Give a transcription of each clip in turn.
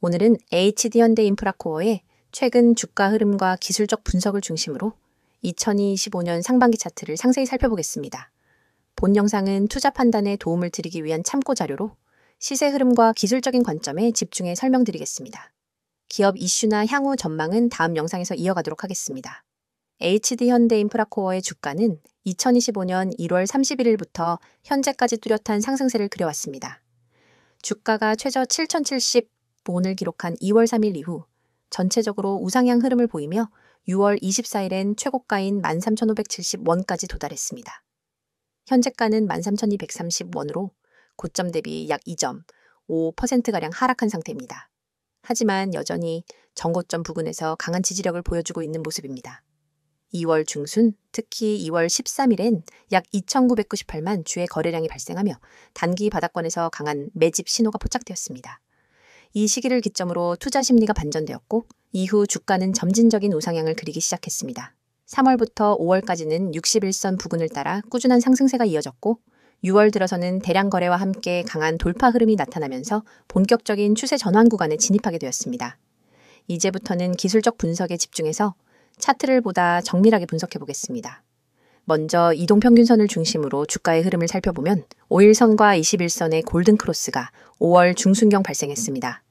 오늘은 HD현대인프라코어의 최근 주가 흐름과 기술적 분석을 중심으로 2025년 상반기 차트를 상세히 살펴보겠습니다. 본 영상은 투자 판단에 도움을 드리기 위한 참고 자료로 시세 흐름과 기술적인 관점에 집중해 설명드리겠습니다. 기업 이슈나 향후 전망은 다음 영상에서 이어가도록 하겠습니다. HD현대인프라코어의 주가는 2025년 1월 31일부터 현재까지 뚜렷한 상승세를 그려왔습니다. 주가가 최저 7,070원을 기록한 2월 3일 이후 전체적으로 우상향 흐름을 보이며 6월 24일엔 최고가인 13,570원까지 도달했습니다. 현재가는 13,230원으로 고점 대비 약 2.5%가량 하락한 상태입니다. 하지만 여전히 전고점 부근에서 강한 지지력을 보여주고 있는 모습입니다. 2월 중순, 특히 2월 13일엔 약 2,998만 주의 거래량이 발생하며 단기 바닥권에서 강한 매집 신호가 포착되었습니다. 이 시기를 기점으로 투자 심리가 반전되었고 이후 주가는 점진적인 우상향을 그리기 시작했습니다. 3월부터 5월까지는 61선 부근을 따라 꾸준한 상승세가 이어졌고 6월 들어서는 대량 거래와 함께 강한 돌파 흐름이 나타나면서 본격적인 추세 전환 구간에 진입하게 되었습니다. 이제부터는 기술적 분석에 집중해서 차트를 보다 정밀하게 분석해 보겠습니다. 먼저 이동평균선을 중심으로 주가의 흐름을 살펴보면 5일선과 21선의 골든크로스가 5월 중순경 발생했습니다.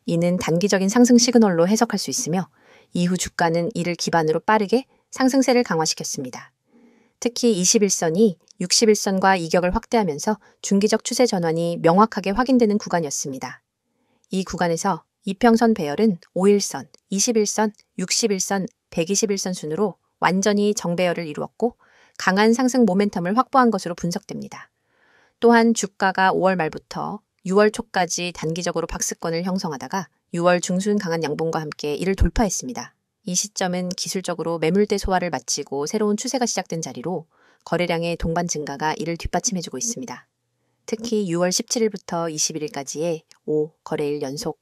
이는 단기적인 상승 시그널로 해석할 수 있으며 이후 주가는 이를 기반으로 빠르게 상승세를 강화시켰습니다. 특히 21선이 61선과 이격을 확대하면서 중기적 추세 전환이 명확하게 확인되는 구간이었습니다. 이 구간에서 이평선 배열은 5일선, 21선, 61선, 121선 순으로 완전히 정배열을 이루었고 강한 상승 모멘텀을 확보한 것으로 분석됩니다. 또한 주가가 5월 말부터 6월 초까지 단기적으로 박스권을 형성하다가 6월 중순 강한 양봉과 함께 이를 돌파했습니다. 이 시점은 기술적으로 매물대 소화를 마치고 새로운 추세가 시작된 자리로 거래량의 동반 증가가 이를 뒷받침해주고 있습니다. 특히 6월 17일부터 21일까지의 5거래일 연속,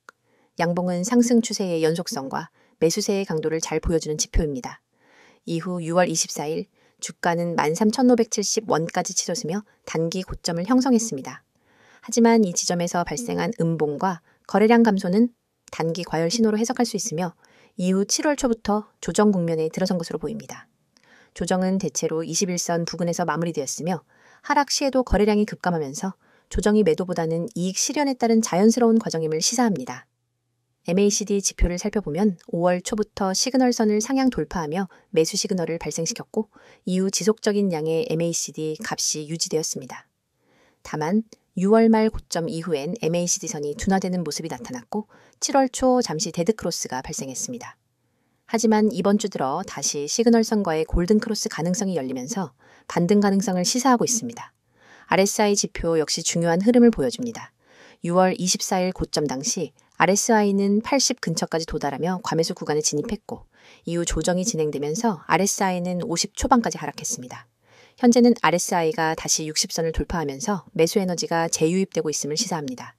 양봉은 상승 추세의 연속성과 매수세의 강도를 잘 보여주는 지표입니다. 이후 6월 24일 주가는 13,570원까지 치솟으며 단기 고점을 형성했습니다. 하지만 이 지점에서 발생한 음봉과 거래량 감소는 단기 과열 신호로 해석할 수 있으며 이후 7월 초부터 조정 국면에 들어선 것으로 보입니다. 조정은 대체로 21선 부근에서 마무리되었으며 하락 시에도 거래량이 급감하면서 조정이 매도보다는 이익 실현에 따른 자연스러운 과정임을 시사합니다. MACD 지표를 살펴보면 5월 초부터 시그널선을 상향 돌파하며 매수 시그널을 발생시켰고 이후 지속적인 양의 MACD 값이 유지되었습니다. 다만 6월 말 고점 이후엔 MACD선이 둔화되는 모습이 나타났고 7월 초 잠시 데드크로스가 발생했습니다. 하지만 이번 주 들어 다시 시그널선과의 골든크로스 가능성이 열리면서 반등 가능성을 시사하고 있습니다. RSI 지표 역시 중요한 흐름을 보여줍니다. 6월 24일 고점 당시 RSI는 80 근처까지 도달하며 과매수 구간에 진입했고 이후 조정이 진행되면서 RSI는 50 초반까지 하락했습니다. 현재는 RSI가 다시 60선을 돌파하면서 매수 에너지가 재유입되고 있음을 시사합니다.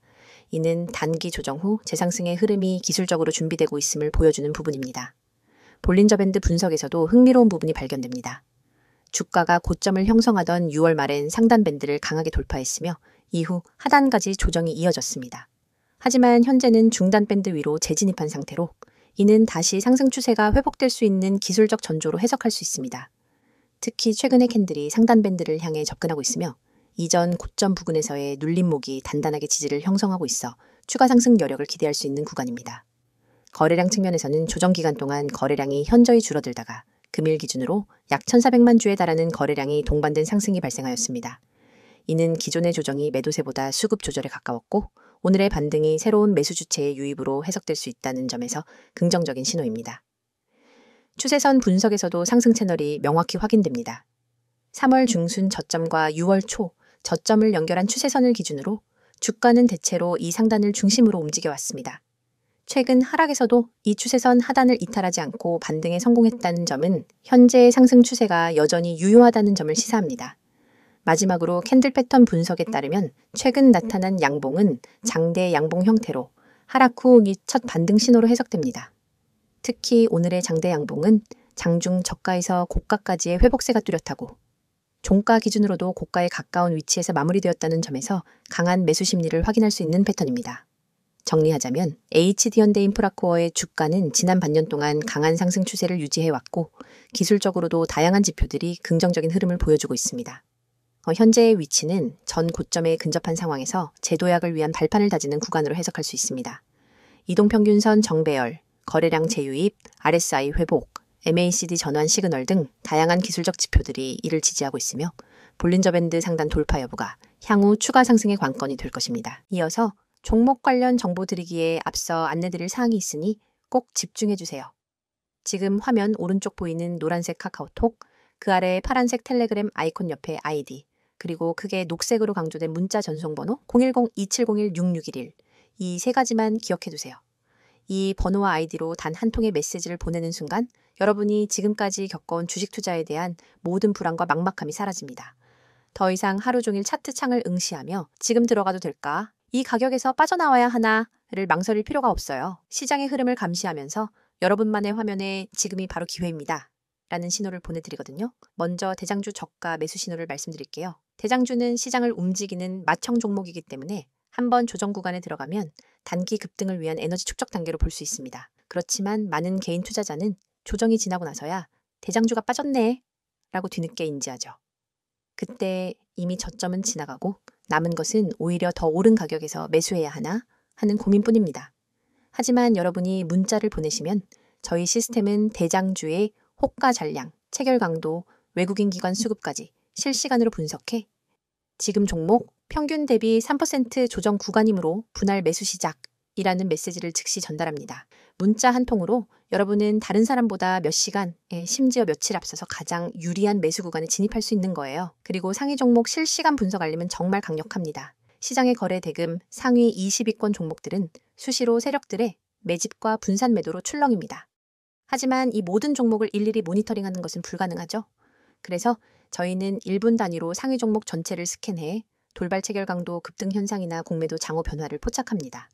이는 단기 조정 후 재상승의 흐름이 기술적으로 준비되고 있음을 보여주는 부분입니다. 볼린저 밴드 분석에서도 흥미로운 부분이 발견됩니다. 주가가 고점을 형성하던 6월 말엔 상단 밴드를 강하게 돌파했으며 이후 하단까지 조정이 이어졌습니다. 하지만 현재는 중단 밴드 위로 재진입한 상태로 이는 다시 상승 추세가 회복될 수 있는 기술적 전조로 해석할 수 있습니다. 특히 최근의 캔들이 상단 밴드를 향해 접근하고 있으며 이전 고점 부근에서의 눌림목이 단단하게 지지를 형성하고 있어 추가 상승 여력을 기대할 수 있는 구간입니다. 거래량 측면에서는 조정 기간 동안 거래량이 현저히 줄어들다가 금일 기준으로 약 1,400만 주에 달하는 거래량이 동반된 상승이 발생하였습니다. 이는 기존의 조정이 매도세보다 수급 조절에 가까웠고 오늘의 반등이 새로운 매수 주체의 유입으로 해석될 수 있다는 점에서 긍정적인 신호입니다. 추세선 분석에서도 상승 채널이 명확히 확인됩니다. 3월 중순 저점과 6월 초 저점을 연결한 추세선을 기준으로 주가는 대체로 이 상단을 중심으로 움직여왔습니다. 최근 하락에서도 이 추세선 하단을 이탈하지 않고 반등에 성공했다는 점은 현재의 상승 추세가 여전히 유효하다는 점을 시사합니다. 마지막으로 캔들 패턴 분석에 따르면 최근 나타난 양봉은 장대 양봉 형태로 하락 후 첫 반등 신호로 해석됩니다. 특히 오늘의 장대 양봉은 장중 저가에서 고가까지의 회복세가 뚜렷하고 종가 기준으로도 고가에 가까운 위치에서 마무리되었다는 점에서 강한 매수 심리를 확인할 수 있는 패턴입니다. 정리하자면 HD현대인프라코어의 주가는 지난 반년 동안 강한 상승 추세를 유지해왔고 기술적으로도 다양한 지표들이 긍정적인 흐름을 보여주고 있습니다. 현재의 위치는 전 고점에 근접한 상황에서 재도약을 위한 발판을 다지는 구간으로 해석할 수 있습니다. 이동평균선 정배열, 거래량 재유입, RSI 회복, MACD 전환 시그널 등 다양한 기술적 지표들이 이를 지지하고 있으며 볼린저 밴드 상단 돌파 여부가 향후 추가 상승의 관건이 될 것입니다. 이어서 종목 관련 정보 드리기에 앞서 안내드릴 사항이 있으니 꼭 집중해주세요. 지금 화면 오른쪽 보이는 노란색 카카오톡, 그 아래 파란색 텔레그램 아이콘 옆에 아이디, 그리고 크게 녹색으로 강조된 문자 전송번호 010-2701-6611 이 세 가지만 기억해두세요. 이 번호와 아이디로 단 한 통의 메시지를 보내는 순간 여러분이 지금까지 겪어온 주식 투자에 대한 모든 불안과 막막함이 사라집니다. 더 이상 하루 종일 차트 창을 응시하며 지금 들어가도 될까? 이 가격에서 빠져나와야 하나를 망설일 필요가 없어요. 시장의 흐름을 감시하면서 여러분만의 화면에 지금이 바로 기회입니다. 라는 신호를 보내드리거든요. 먼저 대장주 저가 매수 신호를 말씀드릴게요. 대장주는 시장을 움직이는 맏형 종목이기 때문에 한번 조정 구간에 들어가면 단기 급등을 위한 에너지 축적 단계로 볼 수 있습니다. 그렇지만 많은 개인 투자자는 조정이 지나고 나서야 대장주가 빠졌네 라고 뒤늦게 인지하죠. 그때 이미 저점은 지나가고 남은 것은 오히려 더 오른 가격에서 매수해야 하나 하는 고민뿐입니다. 하지만 여러분이 문자를 보내시면 저희 시스템은 대장주의 호가 전량, 체결 강도, 외국인 기관 수급까지 실시간으로 분석해 지금 종목 평균 대비 3% 조정 구간이므로 분할 매수 시작이라는 메시지를 즉시 전달합니다. 문자 한 통으로 여러분은 다른 사람보다 몇 시간, 심지어 며칠 앞서서 가장 유리한 매수 구간에 진입할 수 있는 거예요. 그리고 상위 종목 실시간 분석 알림은 정말 강력합니다. 시장의 거래 대금 상위 20위권 종목들은 수시로 세력들의 매집과 분산 매도로 출렁입니다. 하지만 이 모든 종목을 일일이 모니터링하는 것은 불가능하죠. 그래서 저희는 1분 단위로 상위 종목 전체를 스캔해 돌발 체결 강도 급등 현상이나 공매도 장호 변화를 포착합니다.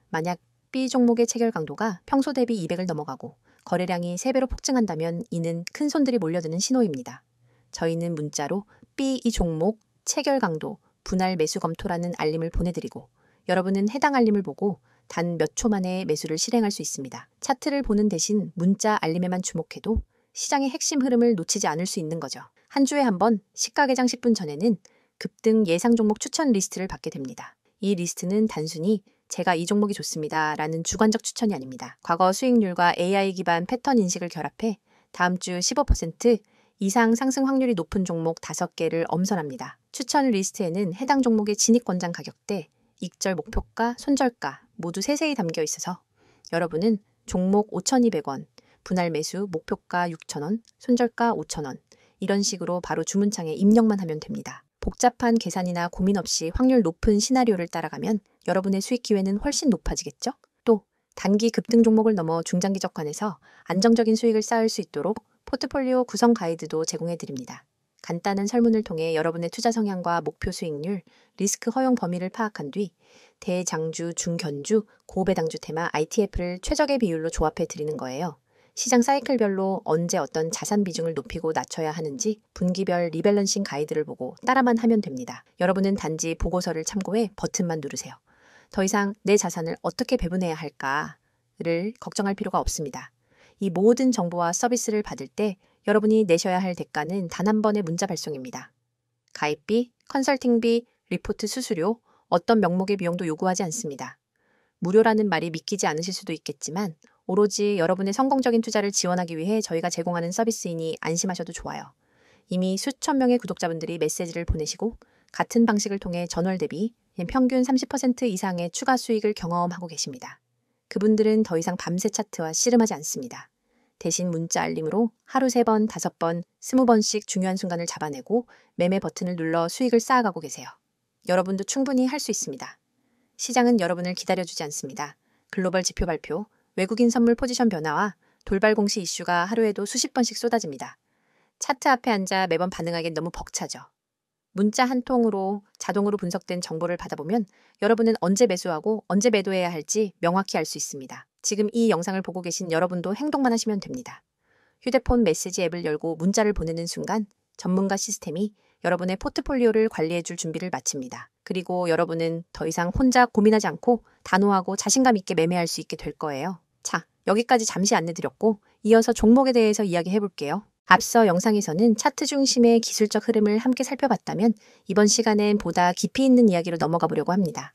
만약 B 종목의 체결 강도가 평소 대비 200을 넘어가고 거래량이 3배로 폭증한다면 이는 큰 손들이 몰려드는 신호입니다. 저희는 문자로 B 이 종목 체결 강도 분할 매수 검토라는 알림을 보내드리고 여러분은 해당 알림을 보고 단 몇 초 만에 매수를 실행할 수 있습니다. 차트를 보는 대신 문자 알림에만 주목해도 시장의 핵심 흐름을 놓치지 않을 수 있는 거죠. 한 주에 한 번 시가 개장 10분 전에는 급등 예상 종목 추천 리스트를 받게 됩니다. 이 리스트는 단순히 제가 이 종목이 좋습니다 라는 주관적 추천이 아닙니다. 과거 수익률과 AI 기반 패턴 인식을 결합해 다음 주 15% 이상 상승 확률이 높은 종목 5개를 엄선합니다. 추천 리스트에는 해당 종목의 진입 권장 가격대, 익절 목표가, 손절가 모두 세세히 담겨 있어서 여러분은 종목 5,200원, 분할 매수 목표가 6,000원, 손절가 5,000원 이런 식으로 바로 주문창에 입력만 하면 됩니다. 복잡한 계산이나 고민 없이 확률 높은 시나리오를 따라가면 여러분의 수익 기회는 훨씬 높아지겠죠? 또 단기 급등 종목을 넘어 중장기적 관에서 안정적인 수익을 쌓을 수 있도록 포트폴리오 구성 가이드도 제공해 드립니다. 간단한 설문을 통해 여러분의 투자 성향과 목표 수익률, 리스크 허용 범위를 파악한 뒤 대장주, 중견주, 고배당주 테마 ITF를 최적의 비율로 조합해 드리는 거예요. 시장 사이클별로 언제 어떤 자산 비중을 높이고 낮춰야 하는지 분기별 리밸런싱 가이드를 보고 따라만 하면 됩니다. 여러분은 단지 보고서를 참고해 버튼만 누르세요. 더 이상 내 자산을 어떻게 배분해야 할까를 걱정할 필요가 없습니다. 이 모든 정보와 서비스를 받을 때 여러분이 내셔야 할 대가는 단 한 번의 문자 발송입니다. 가입비, 컨설팅비, 리포트 수수료, 어떤 명목의 비용도 요구하지 않습니다. 무료라는 말이 믿기지 않으실 수도 있겠지만 오로지 여러분의 성공적인 투자를 지원하기 위해 저희가 제공하는 서비스이니 안심하셔도 좋아요. 이미 수천 명의 구독자분들이 메시지를 보내시고 같은 방식을 통해 전월 대비 평균 30% 이상의 추가 수익을 경험하고 계십니다. 그분들은 더 이상 밤새 차트와 씨름하지 않습니다. 대신 문자 알림으로 하루 3번, 5번, 20번씩 중요한 순간을 잡아내고 매매 버튼을 눌러 수익을 쌓아가고 계세요. 여러분도 충분히 할 수 있습니다. 시장은 여러분을 기다려주지 않습니다. 글로벌 지표 발표, 외국인 선물 포지션 변화와 돌발 공시 이슈가 하루에도 수십 번씩 쏟아집니다. 차트 앞에 앉아 매번 반응하기엔 너무 벅차죠. 문자 한 통으로 자동으로 분석된 정보를 받아보면 여러분은 언제 매수하고 언제 매도해야 할지 명확히 알 수 있습니다. 지금 이 영상을 보고 계신 여러분도 행동만 하시면 됩니다. 휴대폰 메시지 앱을 열고 문자를 보내는 순간 전문가 시스템이 여러분의 포트폴리오를 관리해줄 준비를 마칩니다. 그리고 여러분은 더 이상 혼자 고민하지 않고 단호하고 자신감 있게 매매할 수 있게 될 거예요. 자, 여기까지 잠시 안내드렸고 이어서 종목에 대해서 이야기해 볼게요. 앞서 영상에서는 차트 중심의 기술적 흐름을 함께 살펴봤다면 이번 시간엔 보다 깊이 있는 이야기로 넘어가 보려고 합니다.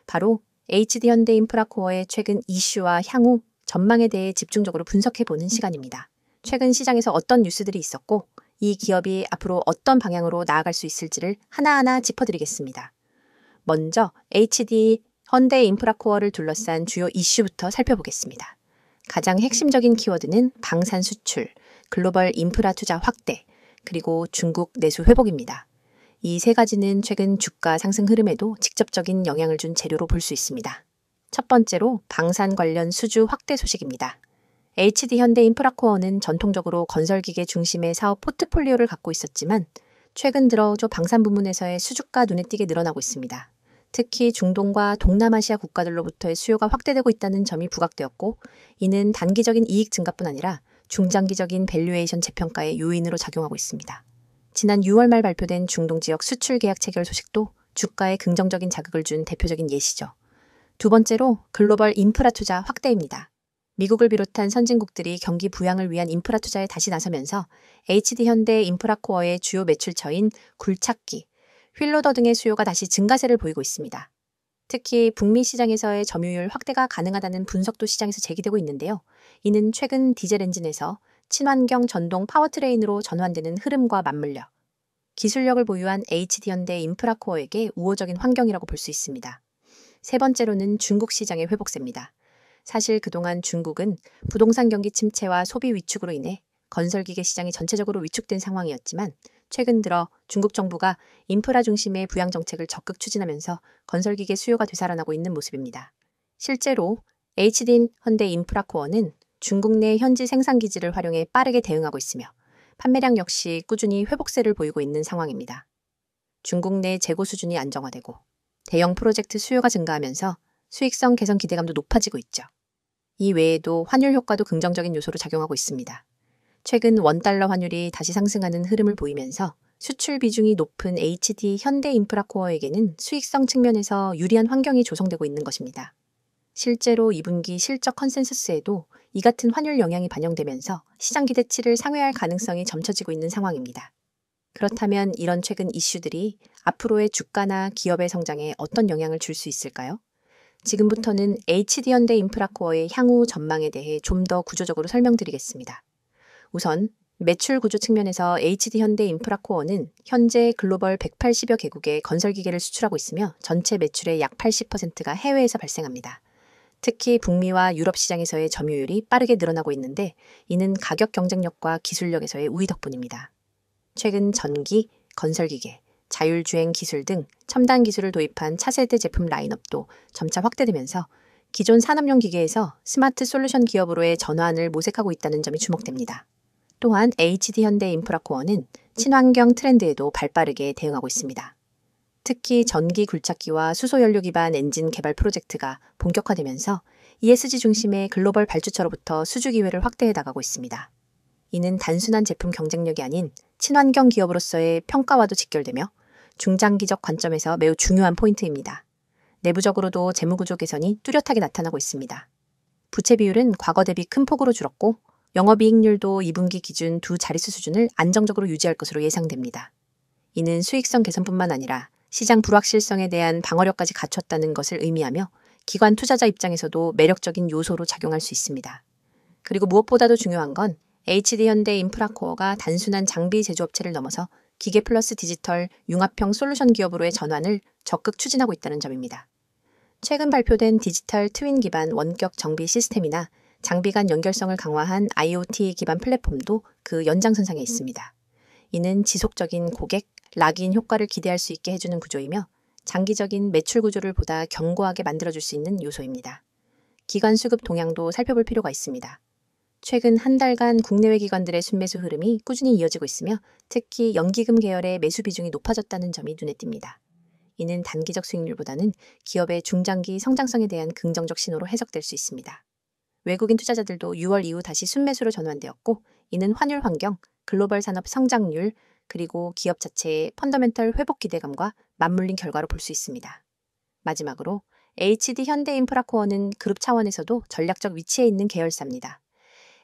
바로 HD현대인프라코어의 최근 이슈와 향후 전망에 대해 집중적으로 분석해보는 시간입니다. 최근 시장에서 어떤 뉴스들이 있었고 이 기업이 앞으로 어떤 방향으로 나아갈 수 있을지를 하나하나 짚어드리겠습니다. 먼저 HD현대인프라코어를 둘러싼 주요 이슈부터 살펴보겠습니다. 가장 핵심적인 키워드는 방산 수출, 글로벌 인프라 투자 확대, 그리고 중국 내수 회복입니다. 이 세 가지는 최근 주가 상승 흐름에도 직접적인 영향을 준 재료로 볼 수 있습니다. 첫 번째로 방산 관련 수주 확대 소식입니다. HD현대인프라코어는 전통적으로 건설기계 중심의 사업 포트폴리오를 갖고 있었지만 최근 들어 방산 부문에서의 수주가 눈에 띄게 늘어나고 있습니다. 특히 중동과 동남아시아 국가들로부터의 수요가 확대되고 있다는 점이 부각되었고 이는 단기적인 이익 증가뿐 아니라 중장기적인 밸류에이션 재평가의 요인으로 작용하고 있습니다. 지난 6월 말 발표된 중동 지역 수출 계약 체결 소식도 주가에 긍정적인 자극을 준 대표적인 예시죠. 두 번째로 글로벌 인프라 투자 확대입니다. 미국을 비롯한 선진국들이 경기 부양을 위한 인프라 투자에 다시 나서면서 HD현대인프라코어의 주요 매출처인 굴착기, 휠로더 등의 수요가 다시 증가세를 보이고 있습니다. 특히 북미 시장에서의 점유율 확대가 가능하다는 분석도 시장에서 제기되고 있는데요. 이는 최근 디젤 엔진에서 친환경 전동 파워트레인으로 전환되는 흐름과 맞물려 기술력을 보유한 HD현대인프라코어에게 우호적인 환경이라고 볼 수 있습니다. 세 번째로는 중국 시장의 회복세입니다. 사실 그동안 중국은 부동산 경기 침체와 소비 위축으로 인해 건설기계 시장이 전체적으로 위축된 상황이었지만 최근 들어 중국 정부가 인프라 중심의 부양 정책을 적극 추진하면서 건설기계 수요가 되살아나고 있는 모습입니다. 실제로 HD현대인프라코어는 중국 내 현지 생산기지를 활용해 빠르게 대응하고 있으며 판매량 역시 꾸준히 회복세를 보이고 있는 상황입니다. 중국 내 재고 수준이 안정화되고 대형 프로젝트 수요가 증가하면서 수익성 개선 기대감도 높아지고 있죠. 이 외에도 환율 효과도 긍정적인 요소로 작용하고 있습니다. 최근 원달러 환율이 다시 상승하는 흐름을 보이면서 수출 비중이 높은 HD현대인프라코어에게는 수익성 측면에서 유리한 환경이 조성되고 있는 것입니다. 실제로 2분기 실적 컨센서스에도 이 같은 환율 영향이 반영되면서 시장 기대치를 상회할 가능성이 점쳐지고 있는 상황입니다. 그렇다면 이런 최근 이슈들이 앞으로의 주가나 기업의 성장에 어떤 영향을 줄 수 있을까요? 지금부터는 HD현대인프라코어의 향후 전망에 대해 좀 더 구조적으로 설명드리겠습니다. 우선 매출 구조 측면에서 HD현대인프라코어는 현재 글로벌 180여 개국에 건설기계를 수출하고 있으며 전체 매출의 약 80%가 해외에서 발생합니다. 특히 북미와 유럽 시장에서의 점유율이 빠르게 늘어나고 있는데 이는 가격 경쟁력과 기술력에서의 우위 덕분입니다. 최근 전기, 건설기계, 자율주행 기술 등 첨단 기술을 도입한 차세대 제품 라인업도 점차 확대되면서 기존 산업용 기계에서 스마트 솔루션 기업으로의 전환을 모색하고 있다는 점이 주목됩니다. 또한 HD현대인프라코어는 친환경 트렌드에도 발빠르게 대응하고 있습니다. 특히 전기 굴착기와 수소연료 기반 엔진 개발 프로젝트가 본격화되면서 ESG 중심의 글로벌 발주처로부터 수주 기회를 확대해 나가고 있습니다. 이는 단순한 제품 경쟁력이 아닌 친환경 기업으로서의 평가와도 직결되며 중장기적 관점에서 매우 중요한 포인트입니다. 내부적으로도 재무구조 개선이 뚜렷하게 나타나고 있습니다. 부채 비율은 과거 대비 큰 폭으로 줄었고 영업이익률도 2분기 기준 두 자릿수 수준을 안정적으로 유지할 것으로 예상됩니다. 이는 수익성 개선뿐만 아니라 시장 불확실성에 대한 방어력까지 갖췄다는 것을 의미하며 기관 투자자 입장에서도 매력적인 요소로 작용할 수 있습니다. 그리고 무엇보다도 중요한 건 HD현대인프라코어가 단순한 장비 제조업체를 넘어서 기계 플러스 디지털 융합형 솔루션 기업으로의 전환을 적극 추진하고 있다는 점입니다. 최근 발표된 디지털 트윈 기반 원격 정비 시스템이나 장비 간 연결성을 강화한 IoT 기반 플랫폼도 그 연장선상에 있습니다. 이는 지속적인 고객, 락인 효과를 기대할 수 있게 해주는 구조이며 장기적인 매출 구조를 보다 견고하게 만들어줄 수 있는 요소입니다. 기관 수급 동향도 살펴볼 필요가 있습니다. 최근 한 달간 국내외 기관들의 순매수 흐름이 꾸준히 이어지고 있으며 특히 연기금 계열의 매수 비중이 높아졌다는 점이 눈에 띕니다. 이는 단기적 수익률보다는 기업의 중장기 성장성에 대한 긍정적 신호로 해석될 수 있습니다. 외국인 투자자들도 6월 이후 다시 순매수로 전환되었고 이는 환율 환경, 글로벌 산업 성장률, 그리고 기업 자체의 펀더멘털 회복 기대감과 맞물린 결과로 볼 수 있습니다. 마지막으로 HD 현대인프라코어는 그룹 차원에서도 전략적 위치에 있는 계열사입니다.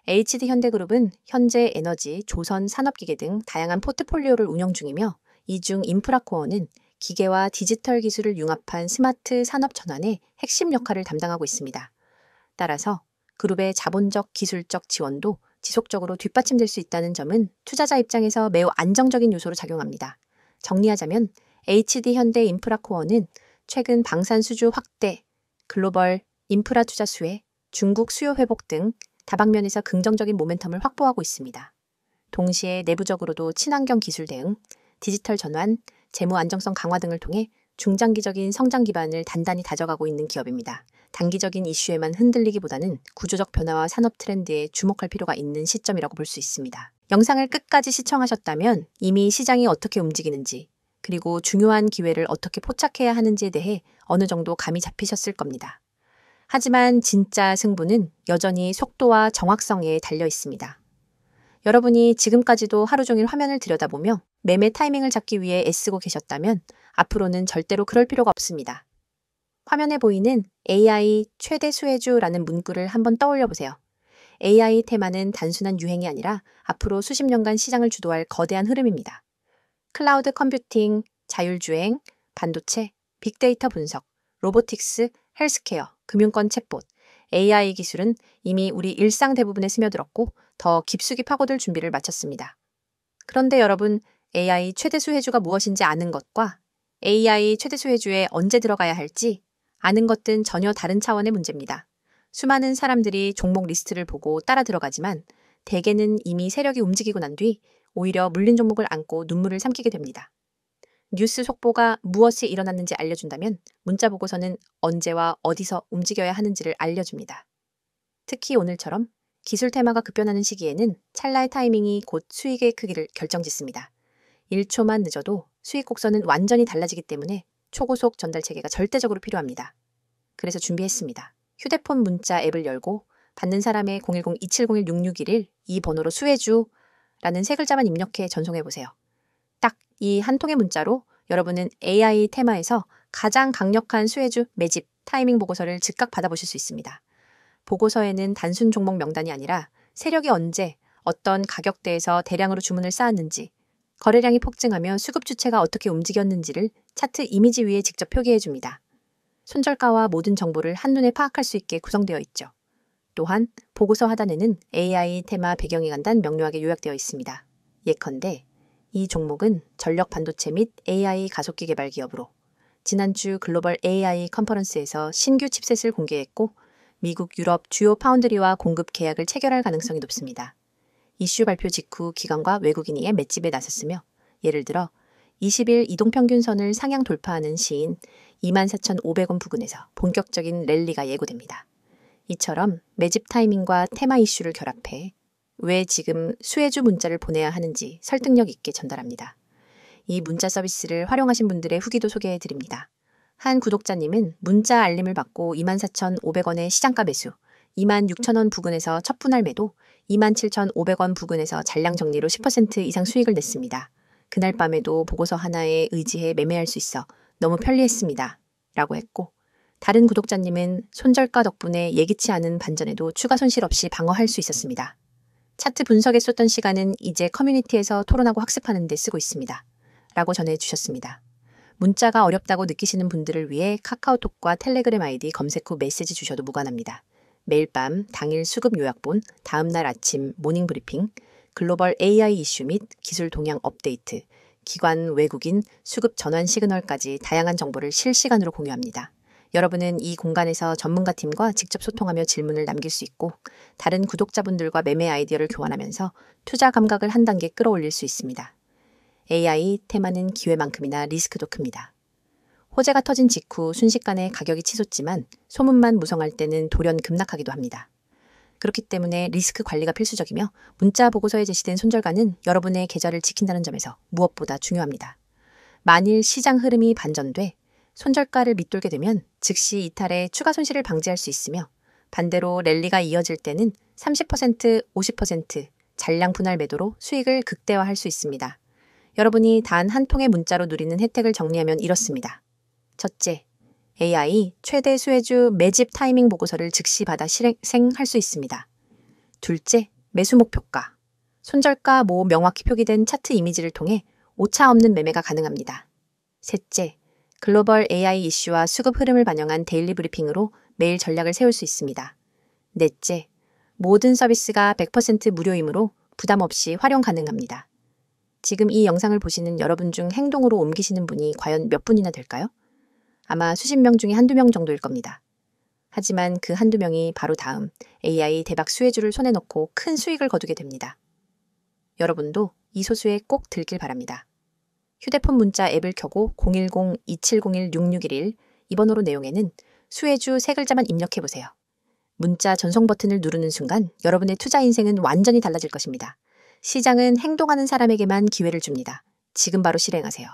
HD 현대그룹은 현재 에너지, 조선, 산업기계 등 다양한 포트폴리오를 운영 중이며 이 중 인프라코어는 기계와 디지털 기술을 융합한 스마트 산업 전환의 핵심 역할을 담당하고 있습니다. 따라서 그룹의 자본적, 기술적 지원도 지속적으로 뒷받침될 수 있다는 점은 투자자 입장에서 매우 안정적인 요소로 작용합니다. 정리하자면 HD 현대 인프라코어는 최근 방산 수주 확대, 글로벌 인프라 투자 수혜, 중국 수요 회복 등 다방면에서 긍정적인 모멘텀을 확보하고 있습니다. 동시에 내부적으로도 친환경 기술 대응, 디지털 전환, 재무 안정성 강화 등을 통해 중장기적인 성장 기반을 단단히 다져가고 있는 기업입니다. 단기적인 이슈에만 흔들리기보다는 구조적 변화와 산업 트렌드에 주목할 필요가 있는 시점이라고 볼 수 있습니다. 영상을 끝까지 시청하셨다면 이미 시장이 어떻게 움직이는지, 그리고 중요한 기회를 어떻게 포착해야 하는지에 대해 어느 정도 감이 잡히셨을 겁니다. 하지만 진짜 승부는 여전히 속도와 정확성에 달려 있습니다. 여러분이 지금까지도 하루 종일 화면을 들여다보며 매매 타이밍을 잡기 위해 애쓰고 계셨다면 앞으로는 절대로 그럴 필요가 없습니다. 화면에 보이는 AI 최대 수혜주라는 문구를 한번 떠올려 보세요. AI 테마는 단순한 유행이 아니라 앞으로 수십 년간 시장을 주도할 거대한 흐름입니다. 클라우드 컴퓨팅, 자율주행, 반도체, 빅데이터 분석, 로보틱스, 헬스케어, 금융권 챗봇, AI 기술은 이미 우리 일상 대부분에 스며들었고 더 깊숙이 파고들 준비를 마쳤습니다. 그런데 여러분, AI 최대 수혜주가 무엇인지 아는 것과 AI 최대 수혜주에 언제 들어가야 할지 아는 것은 전혀 다른 차원의 문제입니다. 수많은 사람들이 종목 리스트를 보고 따라 들어가지만 대개는 이미 세력이 움직이고 난 뒤 오히려 물린 종목을 안고 눈물을 삼키게 됩니다. 뉴스 속보가 무엇이 일어났는지 알려준다면 문자 보고서는 언제와 어디서 움직여야 하는지를 알려줍니다. 특히 오늘처럼 기술 테마가 급변하는 시기에는 찰나의 타이밍이 곧 수익의 크기를 결정짓습니다. 1초만 늦어도 수익 곡선은 완전히 달라지기 때문에 초고속 전달 체계가 절대적으로 필요합니다. 그래서 준비했습니다. 휴대폰 문자 앱을 열고 받는 사람의 010-2701-6611 이 번호로 수혜주라는 세 글자만 입력해 전송해보세요. 딱 이 한 통의 문자로 여러분은 AI 테마에서 가장 강력한 수혜주 매집 타이밍 보고서를 즉각 받아보실 수 있습니다. 보고서에는 단순 종목 명단이 아니라 세력이 언제 어떤 가격대에서 대량으로 주문을 쌓았는지, 거래량이 폭증하며 수급 주체가 어떻게 움직였는지를 차트 이미지 위에 직접 표기해 줍니다. 손절가와 모든 정보를 한눈에 파악할 수 있게 구성되어 있죠. 또한 보고서 하단에는 AI 테마 배경이 간단 명료하게 요약되어 있습니다. 예컨대 이 종목은 전력 반도체 및 AI 가속기 개발 기업으로 지난주 글로벌 AI 컨퍼런스에서 신규 칩셋을 공개했고 미국, 유럽 주요 파운드리와 공급 계약을 체결할 가능성이 높습니다. 이슈 발표 직후 기관과 외국인이 맷집에 나섰으며 예를 들어 20일 이동평균선을 상향 돌파하는 시인 24,500원 부근에서 본격적인 랠리가 예고됩니다. 이처럼 매집 타이밍과 테마 이슈를 결합해 왜 지금 수혜주 문자를 보내야 하는지 설득력 있게 전달합니다. 이 문자 서비스를 활용하신 분들의 후기도 소개해 드립니다. 한 구독자님은 문자 알림을 받고 24,500원의 시장가 매수, 26,000원 부근에서 첫 분할 매도, 27,500원 부근에서 잔량 정리로 10% 이상 수익을 냈습니다. 그날 밤에도 보고서 하나에 의지해 매매할 수 있어 너무 편리했습니다. 라고 했고, 다른 구독자님은 손절가 덕분에 예기치 않은 반전에도 추가 손실 없이 방어할 수 있었습니다. 차트 분석에 쏟던 시간은 이제 커뮤니티에서 토론하고 학습하는 데 쓰고 있습니다. 라고 전해주셨습니다. 문자가 어렵다고 느끼시는 분들을 위해 카카오톡과 텔레그램 아이디 검색 후 메시지 주셔도 무관합니다. 매일 밤 당일 수급 요약본, 다음날 아침 모닝 브리핑, 글로벌 AI 이슈 및 기술 동향 업데이트, 기관, 외국인, 수급 전환 시그널까지 다양한 정보를 실시간으로 공유합니다. 여러분은 이 공간에서 전문가팀과 직접 소통하며 질문을 남길 수 있고 다른 구독자분들과 매매 아이디어를 교환하면서 투자 감각을 한 단계 끌어올릴 수 있습니다. AI 테마는 기회만큼이나 리스크도 큽니다. 호재가 터진 직후 순식간에 가격이 치솟지만 소문만 무성할 때는 돌연 급락하기도 합니다. 그렇기 때문에 리스크 관리가 필수적이며 문자 보고서에 제시된 손절가는 여러분의 계좌를 지킨다는 점에서 무엇보다 중요합니다. 만일 시장 흐름이 반전돼 손절가를 밑돌게 되면 즉시 이탈해 추가 손실을 방지할 수 있으며 반대로 랠리가 이어질 때는 30%, 50% 잔량 분할 매도로 수익을 극대화할 수 있습니다. 여러분이 단 한 통의 문자로 누리는 혜택을 정리하면 이렇습니다. 첫째, AI 최대 수혜주 매집 타이밍 보고서를 즉시 받아 실행할 수 있습니다. 둘째, 매수 목표가. 손절가 모 명확히 표기된 차트 이미지를 통해 오차 없는 매매가 가능합니다. 셋째, 글로벌 AI 이슈와 수급 흐름을 반영한 데일리 브리핑으로 매일 전략을 세울 수 있습니다. 넷째, 모든 서비스가 100% 무료이므로 부담 없이 활용 가능합니다. 지금 이 영상을 보시는 여러분 중 행동으로 옮기시는 분이 과연 몇 분이나 될까요? 아마 수십 명 중에 한두 명 정도일 겁니다. 하지만 그 한두 명이 바로 다음 AI 대박 수혜주를 손에 넣고 큰 수익을 거두게 됩니다. 여러분도 이 소수에 꼭 들길 바랍니다. 휴대폰 문자 앱을 켜고 010-2701-6611 이 번호로 내용에는 수혜주 세 글자만 입력해보세요. 문자 전송 버튼을 누르는 순간 여러분의 투자 인생은 완전히 달라질 것입니다. 시장은 행동하는 사람에게만 기회를 줍니다. 지금 바로 실행하세요.